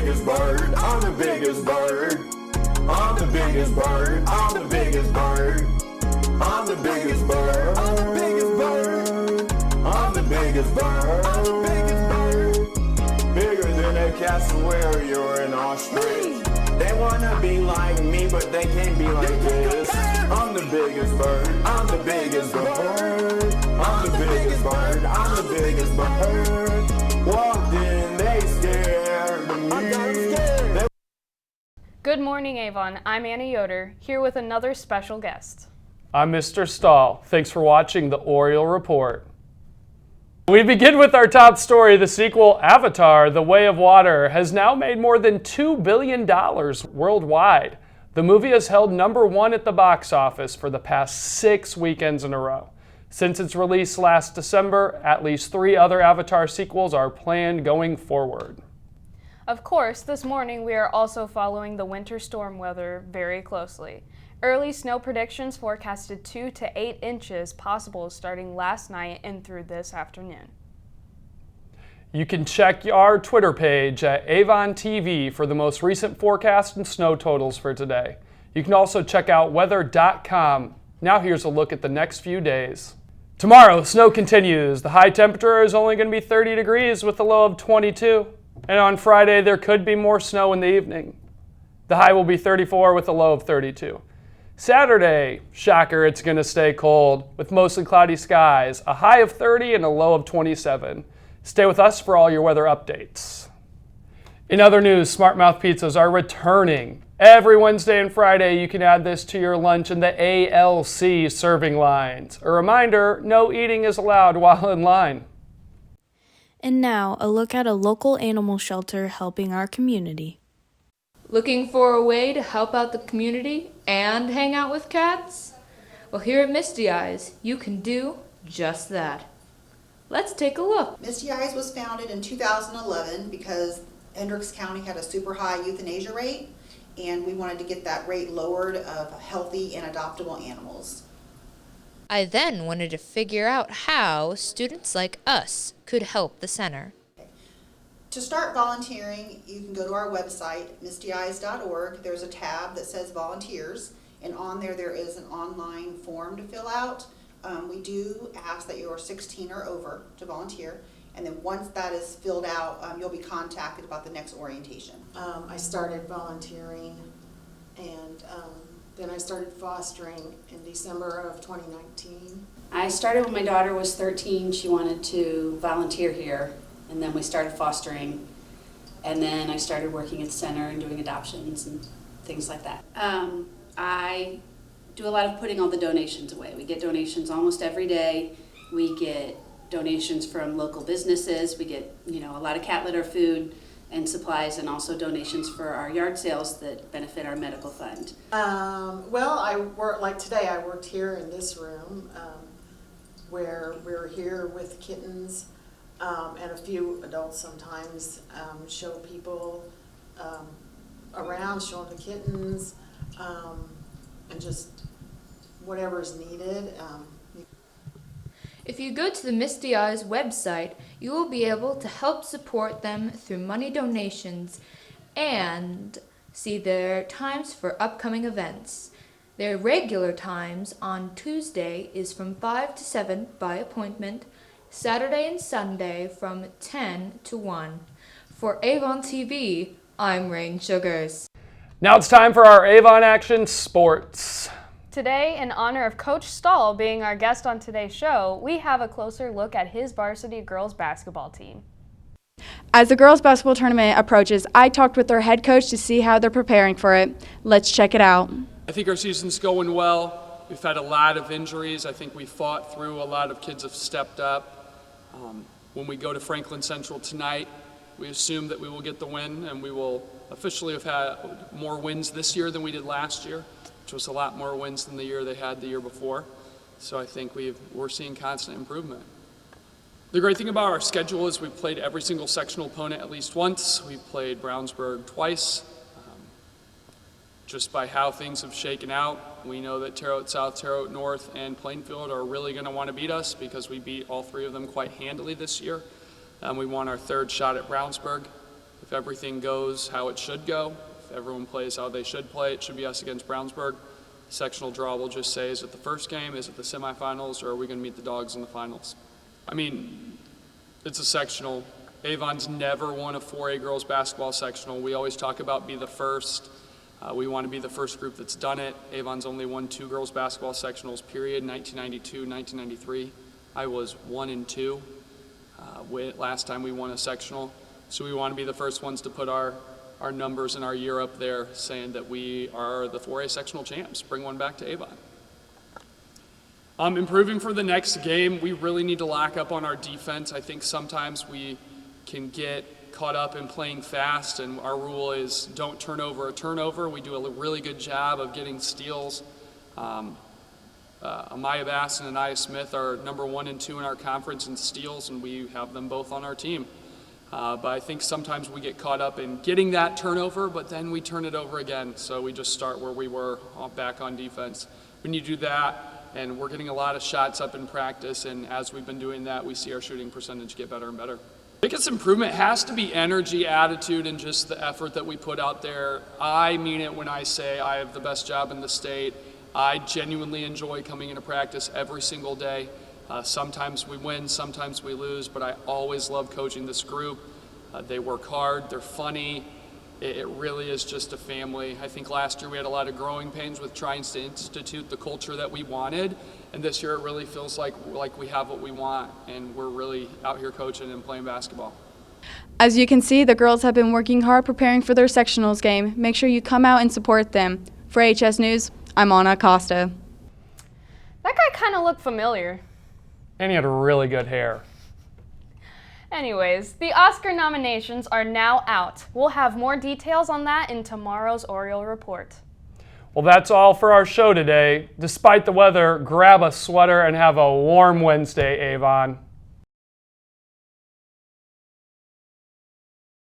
biggest bird. I'm the biggest bird. I'm the biggest bird. I'm the biggest bird. I'm the biggest bird. I'm the biggest bird. I'm the biggest bird. I'm the biggest bird. Bigger than a cassowary or an ostrich. They wanna be like me, but they can't be like this. I'm the biggest bird. I'm the biggest bird. I'm the biggest bird. I'm the biggest bird. Walked in, they scared me. Good morning, Avon. I'm Annie Yoder, here with another special guest. I'm Mr. Stahl. Thanks for watching the Oriole Report. We begin with our top story. The sequel, Avatar: The Way of Water, has now made more than $2 billion worldwide. The movie has held #1 at the box office for the past 6 weekends in a row. Since its release last December, at least 3 other Avatar sequels are planned going forward. Of course, this morning we are also following the winter storm weather very closely. Early snow predictions forecasted 2 to 8 inches possible starting last night and through this afternoon. You can check our Twitter page at Avon TV for the most recent forecast and snow totals for today. You can also check out weather.com. Now here's a look at the next few days. Tomorrow, snow continues. The high temperature is only going to be 30 degrees with a low of 22. And on Friday, there could be more snow in the evening. The high will be 34 with a low of 32. Saturday, shocker, it's going to stay cold with mostly cloudy skies, a high of 30 and a low of 27. Stay with us for all your weather updates. In other news, Smart Mouth pizzas are returning. Every Wednesday and Friday, you can add this to your lunch in the ALC serving lines. A reminder, no eating is allowed while in line. And now, a look at a local animal shelter helping our community. Looking for a way to help out the community and hang out with cats? Well, here at Misty Eyes, you can do just that. Let's take a look. Misty Eyes was founded in 2011 because Hendricks County had a super high euthanasia rate, and we wanted to get that rate lowered of healthy and adoptable animals. I then wanted to figure out how students like us could help the center. To start volunteering, you can go to our website, mistyeyes.org. There's a tab that says volunteers, and on there is an online form to fill out. We do ask that you are 16 or over to volunteer, and then once that is filled out, you'll be contacted about the next orientation. I started volunteering, and then I started fostering in December of 2019. I started when my daughter was 13. She wanted to volunteer here. And then we started fostering, and then I started working at the center and doing adoptions and things like that. I do a lot of putting all the donations away. We get donations almost every day. We get donations from local businesses. We get, a lot of cat litter, food, and supplies, and also donations for our yard sales that benefit our medical fund. Well, I work, like today, I worked here in this room where we're here with kittens. And a few adults sometimes show people around, show them the kittens, and just whatever's needed. If you go to the Misty Eyes website, you will be able to help support them through money donations and see their times for upcoming events. Their regular times on Tuesday is from 5 to 7 by appointment, Saturday and Sunday from 10 to 1. For Avon TV, I'm Rain Sugars. Now it's time for our Avon Action Sports. Today, in honor of Coach Stahl being our guest on today's show, we have a closer look at his varsity girls basketball team. As the girls basketball tournament approaches, I talked with their head coach to see how they're preparing for it. Let's check it out. I think our season's going well. We've had a lot of injuries. I think we fought through. A lot of kids have stepped up. When we go to Franklin Central tonight, we assume that we will get the win, and we will officially have had more wins this year than we did last year, which was a lot more wins than the year they had the year before. So I think we're seeing constant improvement. The great thing about our schedule is we've played every single sectional opponent at least once. We've played Brownsburg twice. Just by how things have shaken out, we know that Terre Haute South, Terre Haute North, and Plainfield are really going to want to beat us because we beat all 3 of them quite handily this year. We won our 3rd shot at Brownsburg. I If everything goes how it should go, if everyone plays how they should play, it should be us against Brownsburg. Sectional draw will just say, is it the first game, is it the semifinals, or are we going to meet the Dogs in the finals? I mean, it's a sectional. Avon's never won a 4A girls basketball sectional. We always talk about be the first. We want to be the first group that's done it. Avon's only won 2 girls basketball sectionals, period, 1992, 1993. I was 1 and 2 last time we won a sectional. So we want to be the first ones to put our numbers and our year up there, saying that we are the 4A sectional champs. Bring one back to Avon. Improving for the next game, we really need to lock up on our defense. I think sometimes we can get caught up in playing fast, and our rule is don't turn over a turnover. We do a really good job of getting steals. Amaya Bass and Anaya Smith are number 1 and 2 in our conference in steals, and we have them both on our team. But I think sometimes we get caught up in getting that turnover, but then we turn it over again. So we just start where we were, back on defense. We need to do that, and we're getting a lot of shots up in practice, and as we've been doing that, we see our shooting percentage get better and better. Biggest improvement has to be energy, attitude, and just the effort that we put out there. I mean it when I say I have the best job in the state. I genuinely enjoy coming into practice every single day. Sometimes we win, sometimes we lose, but I always love coaching this group. They work hard, they're funny. It really is just a family. I think last year we had a lot of growing pains with trying to institute the culture that we wanted, and this year it really feels like we have what we want, and we're really out here coaching and playing basketball. As you can see, the girls have been working hard preparing for their sectionals game. Make sure you come out and support them. For HS News, I'm Anna Acosta. That guy kind of looked familiar. And he had really good hair. Anyways, the Oscar nominations are now out. We'll have more details on that in tomorrow's Oriole Report. Well, that's all for our show today. Despite the weather, grab a sweater and have a warm Wednesday, Avon.